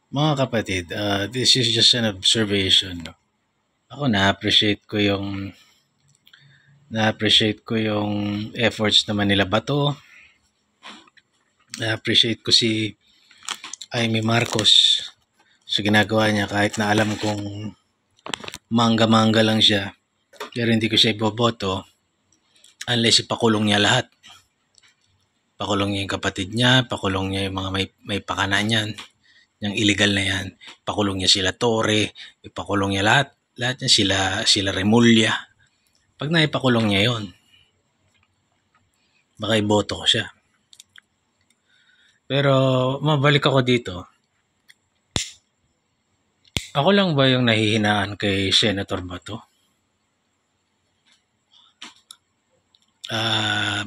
Mga kapatid, this is just an observation. No? Ako na-appreciate ko yung efforts naman nila Bato. Na-appreciate ko si Amy Marcos sa ginagawa niya kahit na alam kong mangga-mangga lang siya. Pero hindi ko siya iboboto unless ipakulong niya lahat. Pakulong niya yung kapatid niya, pakulong niya yung mga may pakana niyan. Yung illegal na yan. Pakulong niya sila Torre, ipakulong niya lahat. Lahat niya sila Remulla. Pag naipakulong niya yon, baka iboto ko siya. Pero mabalik ako dito. Ako lang ba yung nahihinaan kay Senator Bato?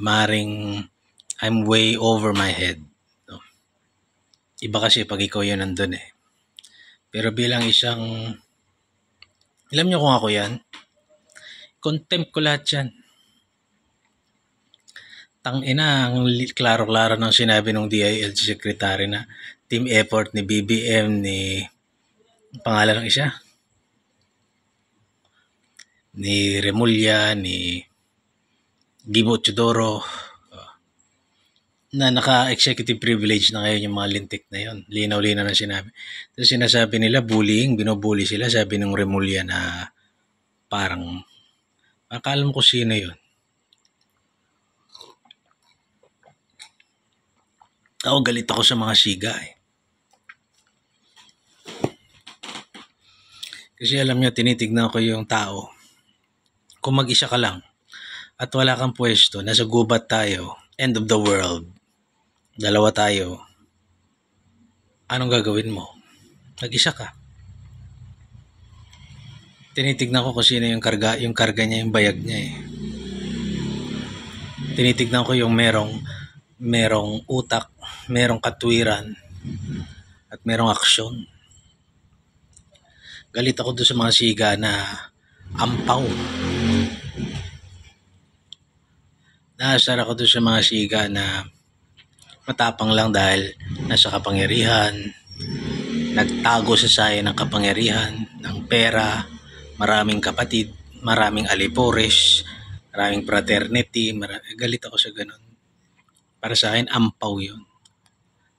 Maring I'm way over my head. No? Iba kasi pag ikaw yun nandun eh. Pero bilang isang, alam niyo kung ako yan, contempt ko lahat yan. Tangina, ang klaro-klaro ng sinabi ng DILG Secretary na team effort ni BBM, ni pangalan ng isa, ni Remulla, ni Gibo Chodoro, na naka-executive privilege na ngayon yung mga lintik na yon. Linaw-linaw na sinabi. Tapos sinasabi nila, bullying, binubully sila. Sabi ng Remulla na parang, akala mo ko sino yon. Ako galit ako sa mga siga eh. Kasi alam nyo, tinitignan ko yung tao. Kung mag-isa ka lang at wala kang pwesto, nasa gubat tayo, end of the world, dalawa tayo, anong gagawin mo? Nag-isa ka. Tinitignan ko kung sino yung karga niya, yung bayag niya eh. Tinitignan ko yung merong utak, merong katwiran, at merong aksyon. Galit ako doon sa mga siga na ampaw. Naasar ako doon sa mga siga na matapang lang dahil nasa kapangyarihan, nagtago sa saya ng kapangyarihan, ng pera, maraming kapatid, maraming alipores, maraming fraternity, galit ako sa ganun. Para sa akin, ampaw yun.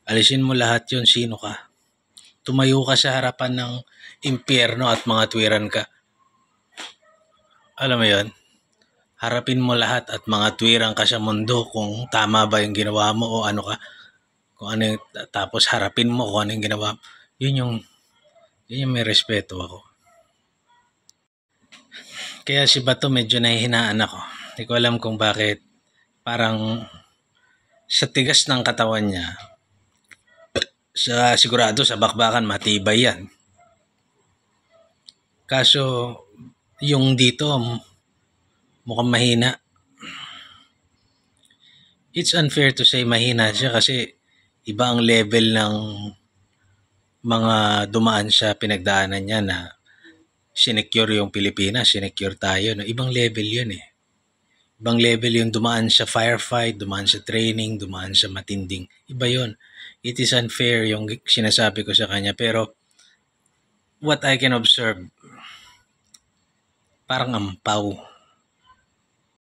Alisin mo lahat yun, sino ka? Tumayo ka sa harapan ng impyerno at mga tuwiran ka. Alam mo yun? Harapin mo lahat at mga tuwiran ka sa mundo kung tama ba yung ginawa mo o ano ka. Kung ano yung, tapos harapin mo kung ano yung ginawa mo. Yun yung may respeto ako. Kaya si Bato medyo nahihinaan ako. Hindi ko alam kung bakit parang sa tigas ng katawan niya, sigurado sa bakbakan matibay yan. Kaso yung dito mukhang mahina. It's unfair to say mahina siya kasi iba ang level ng mga dumaan sa pinagdaanan niya na sinecure yung Pilipinas, sinecure tayo. No? Ibang level yun eh. Ibang level yung dumaan sa firefight, dumaan sa training, dumaan sa matinding. Iba yun. It is unfair yung sinasabi ko sa kanya. Pero what I can observe, parang ampaw.